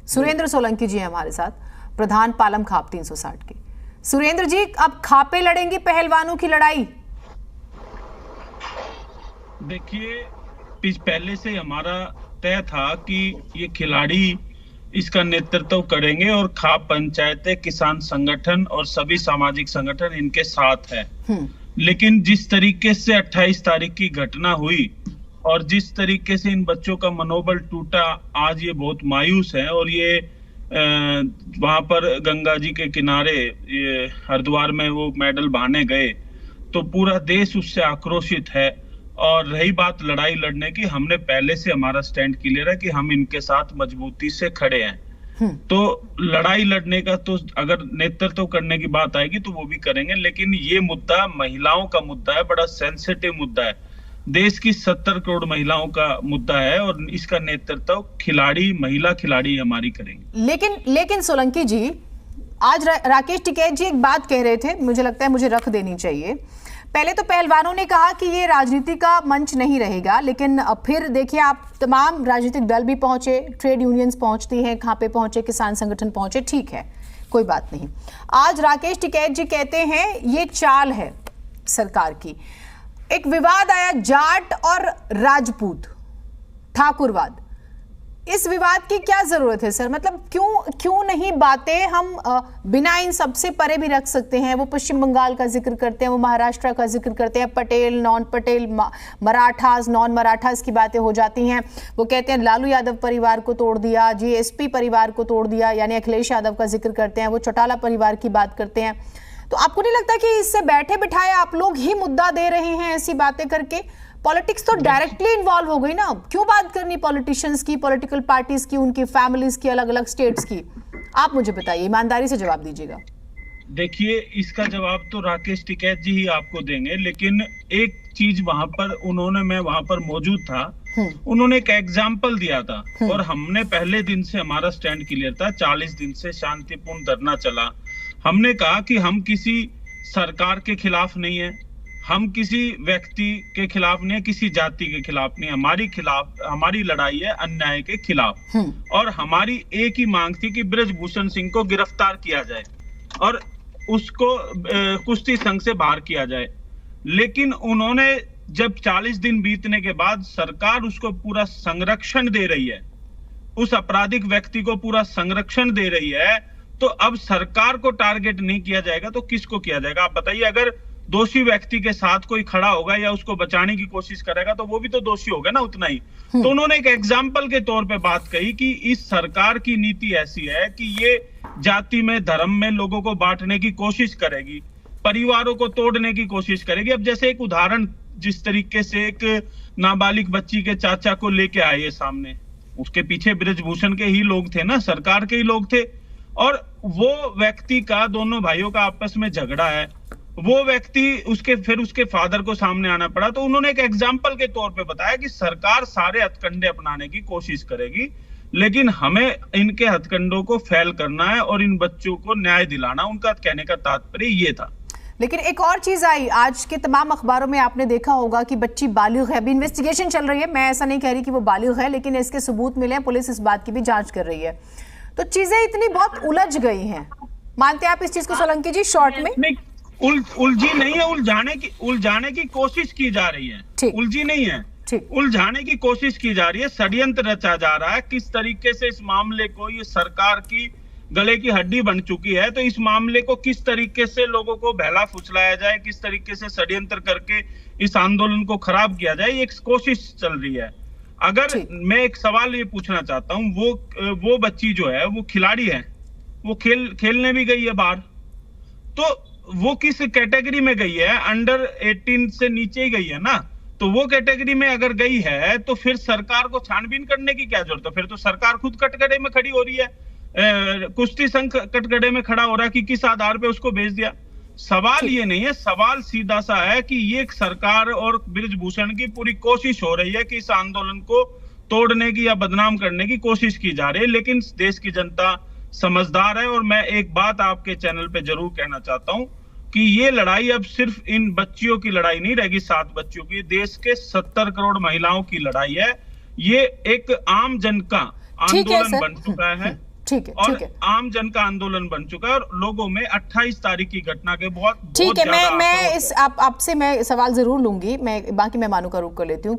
सुरेंद्र सोलंकी जी हमारे साथ, प्रधान पालम खाप 360 के। सुरेंद्र जी, अब खापे लड़ेंगी पहलवानों की लड़ाई? देखिए, पहले से हमारा तय था कि ये खिलाड़ी इसका नेतृत्व करेंगे और खाप पंचायतें, किसान संगठन और सभी सामाजिक संगठन इनके साथ है। लेकिन जिस तरीके से 28 तारीख की घटना हुई और जिस तरीके से इन बच्चों का मनोबल टूटा, आज ये बहुत मायूस है। और ये वहां पर गंगा जी के किनारे ये हरिद्वार में वो मेडल बहाने गए, तो पूरा देश उससे आक्रोशित है। और रही बात लड़ाई लड़ने की, हमने पहले से हमारा स्टैंड क्लियर है कि हम इनके साथ मजबूती से खड़े हैं। तो लड़ाई लड़ने का तो अगर नेतृत्व करने की बात आएगी तो वो भी करेंगे, लेकिन ये मुद्दा महिलाओं का मुद्दा है, बड़ा सेंसिटिव मुद्दा है, देश की 70 करोड़ महिलाओं का मुद्दा है और इसका नेतृत्व महिला खिलाड़ी हमारी करेंगे। लेकिन सोलंकी जी, आज राकेश टिकैत जी एक बात कह रहे थे, मुझे लगता है मुझे रख देनी चाहिए। पहले तो पहलवानों ने कहा कि ये राजनीति का मंच नहीं रहेगा, लेकिन फिर देखिए आप तमाम राजनीतिक दल भी पहुंचे, ट्रेड यूनियंस पहुंचती हैं, खापे पहुंचे, किसान संगठन पहुंचे, ठीक है, कोई बात नहीं। आज राकेश टिकैत जी कहते हैं ये चाल है सरकार की। एक विवाद आया जाट और राजपूत ठाकुरवाद, इस विवाद की क्या जरूरत है सर? मतलब क्यों नहीं बातें हम बिना इन सबसे परे भी रख सकते हैं? वो पश्चिम बंगाल का जिक्र करते हैं, वो महाराष्ट्र का जिक्र करते हैं, पटेल नॉन पटेल, मराठास नॉन मराठास की बातें हो जाती हैं। वो कहते हैं लालू यादव परिवार को तोड़ दिया, जीएसपी परिवार को तोड़ दिया, यानी अखिलेश यादव का जिक्र करते हैं, वो चौटाला परिवार की बात करते हैं। तो आपको नहीं लगता कि इससे बैठे बिठाए आप लोग ही मुद्दा दे रहे हैं ऐसी बातें करके? पॉलिटिक्स तो डायरेक्टली इन्वॉल्व हो गई ना, क्यों बात करनी पॉलिटिशियंस की, पॉलिटिकल पार्टीज की, उनकी फैमिलीज की, अलग अलग स्टेट्स की? आप मुझे बताइए, ईमानदारी से जवाब दीजिएगा। देखिए, इसका जवाब तो राकेश टिकैत जी ही आपको देंगे, लेकिन एक चीज वहां पर मैं वहां पर मौजूद था, उन्होंने एक एग्जाम्पल दिया था और हमने पहले दिन से हमारा स्टैंड क्लियर था। 40 दिन से शांतिपूर्ण धरना चला। हमने कहा कि हम किसी सरकार के खिलाफ नहीं है, हम किसी व्यक्ति के खिलाफ नहीं है, किसी जाति के खिलाफ नहीं, हमारी लड़ाई है अन्याय के खिलाफ। और हमारी एक ही मांग थी कि बृजभूषण सिंह को गिरफ्तार किया जाए और उसको कुश्ती संघ से बाहर किया जाए। लेकिन उन्होंने जब 40 दिन बीतने के बाद सरकार उसको पूरा संरक्षण दे रही है, उस आपराधिक व्यक्ति को पूरा संरक्षण दे रही है, तो अब सरकार को टारगेट नहीं किया जाएगा तो किसको किया जाएगा? आप बताइए। अगर दोषी व्यक्ति के साथ कोई खड़ा होगा या उसको बचाने की कोशिश करेगा तो वो भी तो दोषी होगा ना, उतना ही। तो उन्होंने एक एग्जाम्पल के तौर पे बात कही कि इस सरकार की नीति ऐसी है कि ये जाति में, धर्म में लोगों को बांटने की कोशिश करेगी, परिवारों को तोड़ने की कोशिश करेगी। अब जैसे एक उदाहरण, जिस तरीके से एक नाबालिग बच्ची के चाचा को लेके आए सामने, उसके पीछे बृजभूषण के ही लोग थे ना, सरकार के ही लोग थे। और वो व्यक्ति का, दोनों भाइयों का आपस में झगड़ा है, वो व्यक्ति उसके फादर को सामने आना पड़ा। तो उन्होंने एक एग्जाम्पल के तौर पे बताया कि सरकार सारे हथकंडे अपनाने की कोशिश करेगी, लेकिन हमें इनके हथकंडों को फेल करना है और इन बच्चों को न्याय दिलाना। उनका कहने का तात्पर्य ये था। लेकिन एक और चीज आई आज के तमाम अखबारों में, आपने देखा होगा कि बच्ची बालिग है। अभी इन्वेस्टिगेशन चल रही है, मैं ऐसा नहीं कह रही कि वो बालिग है, लेकिन इसके सबूत मिले हैं, पुलिस इस बात की भी जांच कर रही है। तो चीजें इतनी बहुत उलझ गई हैं। मानते हैं आप इस चीज को सोलंकी जी? शॉर्ट में उलझी नहीं है, उलझाने की कोशिश की जा रही है। उलझी नहीं है, उलझाने की कोशिश की जा रही है, षड्यंत्र रचा जा रहा है। किस तरीके से इस मामले को, ये सरकार की गले की हड्डी बन चुकी है, तो इस मामले को किस तरीके से लोगों को बहला फुसलाया जाए, किस तरीके से षड्यंत्र करके इस आंदोलन को खराब किया जाए, ये एक कोशिश चल रही है। अगर मैं एक सवाल ये पूछना चाहता हूँ, वो बच्ची जो है वो खिलाड़ी है, वो खेलने भी गई है बाहर, तो वो किस कैटेगरी में गई है? अंडर 18 से नीचे ही गई है ना। तो वो कैटेगरी में अगर गई है तो फिर सरकार को छानबीन करने की क्या जरूरत है? फिर तो सरकार खुद कटघरे में खड़ी हो रही है, कुश्ती संघ कटघरे में खड़ा हो रहा है कि किस आधार पे उसको भेज दिया। सवाल ये नहीं है, सवाल सीधा सा है कि ये सरकार और बृजभूषण की पूरी कोशिश हो रही है कि इस आंदोलन को तोड़ने की या बदनाम करने की कोशिश की जा रही है। लेकिन देश की जनता समझदार है और मैं एक बात आपके चैनल पे जरूर कहना चाहता हूं कि ये लड़ाई अब सिर्फ इन बच्चियों की लड़ाई नहीं रहेगी, 7 बच्चियों की, देश के 70 करोड़ महिलाओं की लड़ाई है। ये एक आम जन का आंदोलन बन चुका है ठीक है, और ठीक है। आम जन का आंदोलन बन चुका है और लोगों में 28 तारीख की घटना के बहुत ठीक है, ज्यादा मैं आपसे मैं सवाल जरूर लूंगी, मैं बाकी मेहमानों का रुख कर लेती हूँ।